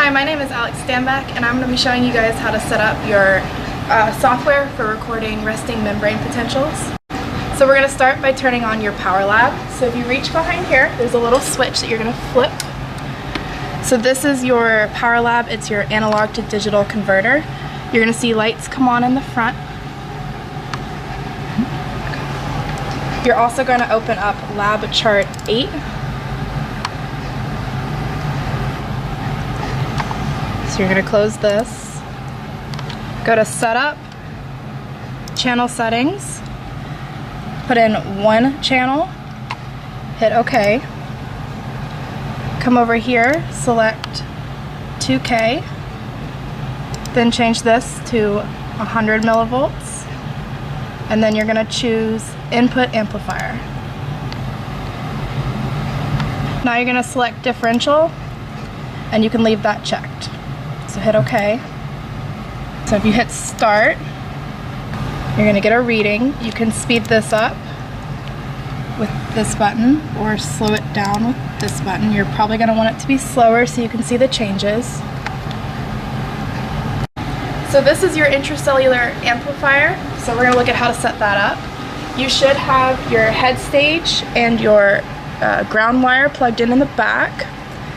Hi, my name is Alex Stanback, and I'm going to be showing you guys how to set up your software for recording resting membrane potentials. So we're going to start by turning on your Power Lab. So if you reach behind here, there's a little switch that you're going to flip. So this is your Power Lab. It's your analog to digital converter. You're going to see lights come on in the front. You're also going to open up Lab Chart 8. So you're going to close this, go to Setup, Channel Settings, put in one channel, hit OK, come over here, select 2K, then change this to 100 millivolts, and then you're going to choose Input Amplifier. Now you're going to select Differential, and you can leave that checked. So hit OK. So if you hit Start, you're going to get a reading. You can speed this up with this button or slow it down with this button. You're probably going to want it to be slower so you can see the changes. So this is your intracellular amplifier. So we're going to look at how to set that up. You should have your head stage and your ground wire plugged in the back.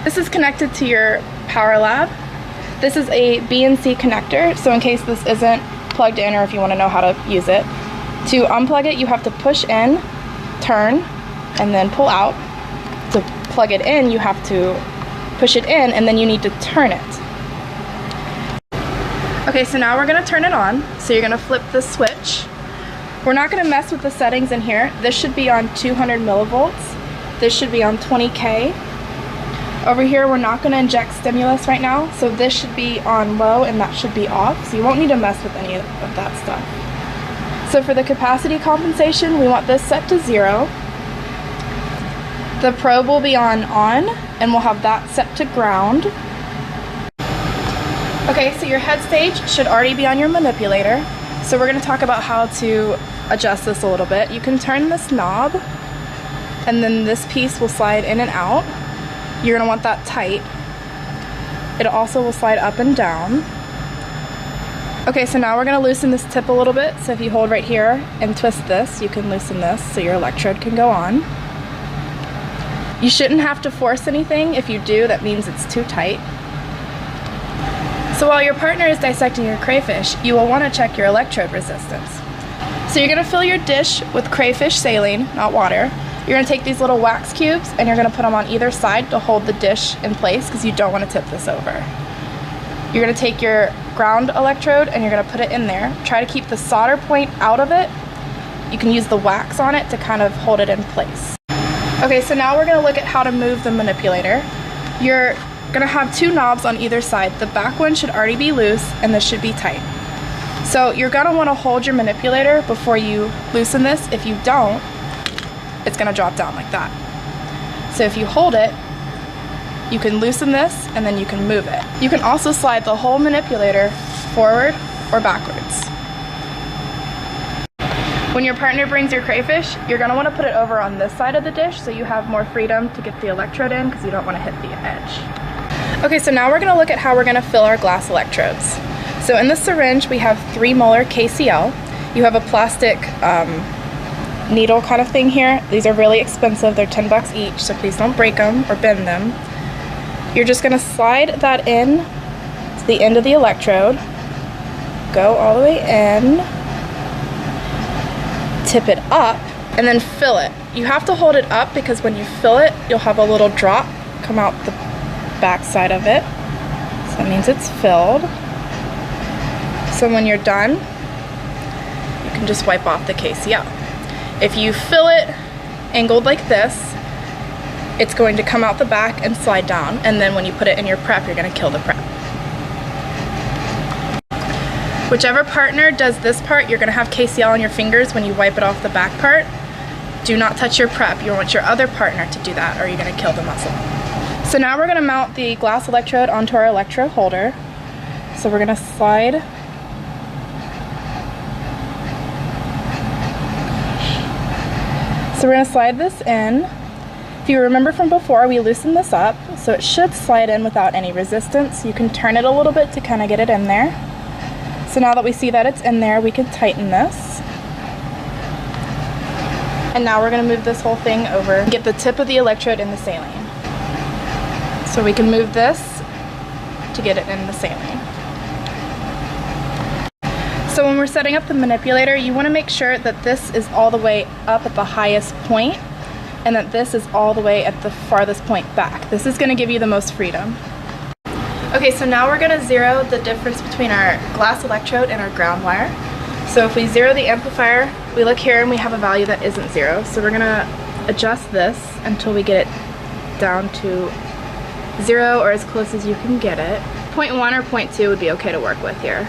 This is connected to your Power Lab. This is a B and C connector, so in case this isn't plugged in or if you want to know how to use it. To unplug it, you have to push in, turn, and then pull out. To plug it in, you have to push it in, and then you need to turn it. Okay, so now we're going to turn it on. So you're going to flip the switch. We're not going to mess with the settings in here. This should be on 200 millivolts. This should be on 20K. Over here, we're not going to inject stimulus right now, so this should be on low and that should be off, so you won't need to mess with any of that stuff. So for the capacity compensation, we want this set to 0. The probe will be on, and we'll have that set to ground. Okay, so your head stage should already be on your manipulator, so we're going to talk about how to adjust this a little bit. You can turn this knob, and then this piece will slide in and out. You're going to want that tight. It also will slide up and down. Okay, so now we're going to loosen this tip a little bit. So if you hold right here and twist this, you can loosen this so your electrode can go on. You shouldn't have to force anything. If you do, that means it's too tight. So while your partner is dissecting your crayfish, you will want to check your electrode resistance. So you're going to fill your dish with crayfish saline, not water. You're going to take these little wax cubes and you're going to put them on either side to hold the dish in place because you don't want to tip this over. You're going to take your ground electrode and you're going to put it in there. Try to keep the solder point out of it. You can use the wax on it to kind of hold it in place. Okay, so now we're going to look at how to move the manipulator. You're going to have two knobs on either side. The back one should already be loose and this should be tight. So you're going to want to hold your manipulator before you loosen this. If you don't, it's going to drop down like that. So if you hold it, you can loosen this and then you can move it. You can also slide the whole manipulator forward or backwards. When your partner brings your crayfish, you're going to want to put it over on this side of the dish so you have more freedom to get the electrode in because you don't want to hit the edge. Okay, so now we're going to look at how we're going to fill our glass electrodes. So in the syringe we have 3 molar KCl. You have a plastic needle kind of thing here. These are really expensive. They're 10 bucks each, so please don't break them or bend them. You're just going to slide that in to the end of the electrode, go all the way in, tip it up, and then fill it. You have to hold it up because when you fill it, you'll have a little drop come out the back side of it. So that means it's filled. So when you're done, you can just wipe off the KCl. If you fill it angled like this, it's going to come out the back and slide down, and then when you put it in your prep, you're going to kill the prep. Whichever partner does this part, you're going to have KCl on your fingers when you wipe it off the back part. Do not touch your prep. You want your other partner to do that or you're going to kill the muscle. So now we're going to mount the glass electrode onto our electrode holder. So we're going to slide So we're going to slide this in, If you remember from before, we loosened this up, so it should slide in without any resistance. You can turn it a little bit to kind of get it in there. So now that we see that it's in there, we can tighten this. And now we're going to move this whole thing over and get the tip of the electrode in the saline. So we can move this to get it in the saline. So when we're setting up the manipulator, you want to make sure that this is all the way up at the highest point and that this is all the way at the farthest point back. This is going to give you the most freedom. Okay, so now we're going to zero the difference between our glass electrode and our ground wire. So if we zero the amplifier, we look here and we have a value that isn't 0. So we're going to adjust this until we get it down to 0 or as close as you can get it. 0.1 or 0.2 would be okay to work with here.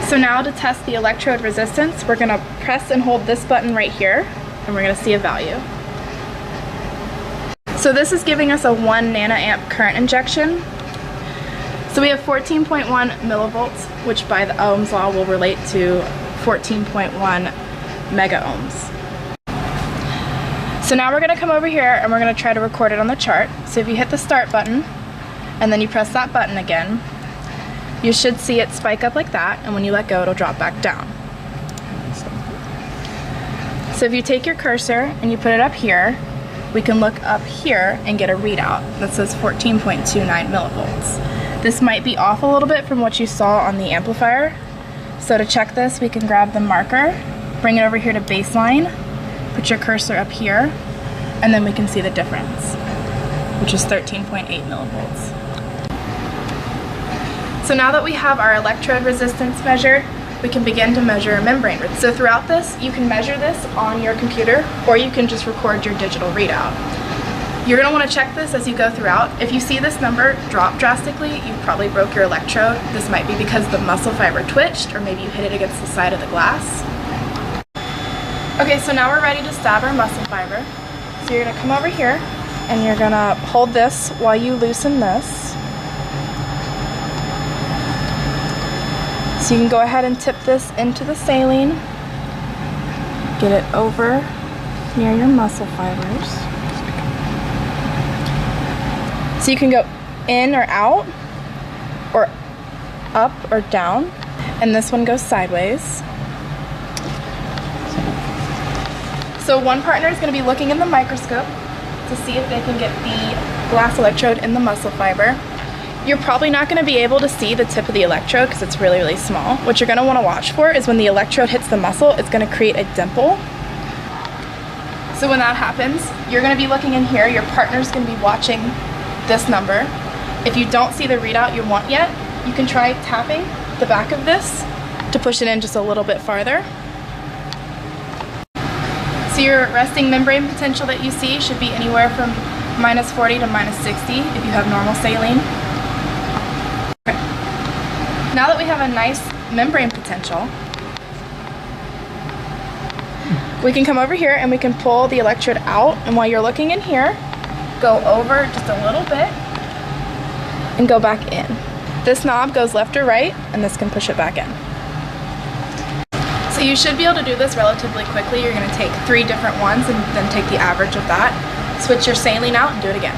So now to test the electrode resistance, we're going to press and hold this button right here, and we're going to see a value. So this is giving us a 1 nanoamp current injection. So we have 14.1 millivolts, which by the Ohm's law will relate to 14.1 mega ohms. So now we're going to come over here and we're going to try to record it on the chart. So if you hit the start button, and then you press that button again, you should see it spike up like that, and when you let go, it'll drop back down. So if you take your cursor and you put it up here, we can look up here and get a readout that says 14.29 millivolts. This might be off a little bit from what you saw on the amplifier. So to check this, we can grab the marker, bring it over here to baseline, put your cursor up here, and then we can see the difference, which is 13.8 millivolts. So now that we have our electrode resistance measured, we can begin to measure membrane resistance. So throughout this, you can measure this on your computer, or you can just record your digital readout. You're going to want to check this as you go throughout. If you see this number drop drastically, you probably broke your electrode. This might be because the muscle fiber twitched, or maybe you hit it against the side of the glass. Okay, so now we're ready to stab our muscle fiber. So you're going to come over here, and you're going to hold this while you loosen this. So you can go ahead and tip this into the saline, get it over near your muscle fibers. So you can go in or out, or up or down, and this one goes sideways. So one partner is going to be looking in the microscope to see if they can get the glass electrode in the muscle fiber. You're probably not going to be able to see the tip of the electrode because it's really, really small. What you're going to want to watch for is when the electrode hits the muscle, it's going to create a dimple. So when that happens, you're going to be looking in here, your partner's going to be watching this number. If you don't see the readout you want yet, you can try tapping the back of this to push it in just a little bit farther. So your resting membrane potential that you see should be anywhere from -40 to -60 if you have normal saline. Now that we have a nice membrane potential, we can come over here and we can pull the electrode out, and while you're looking in here, go over just a little bit and go back in. This knob goes left or right, and this can push it back in. So you should be able to do this relatively quickly. You're going to take 3 different ones and then take the average of that. Switch your saline out and do it again.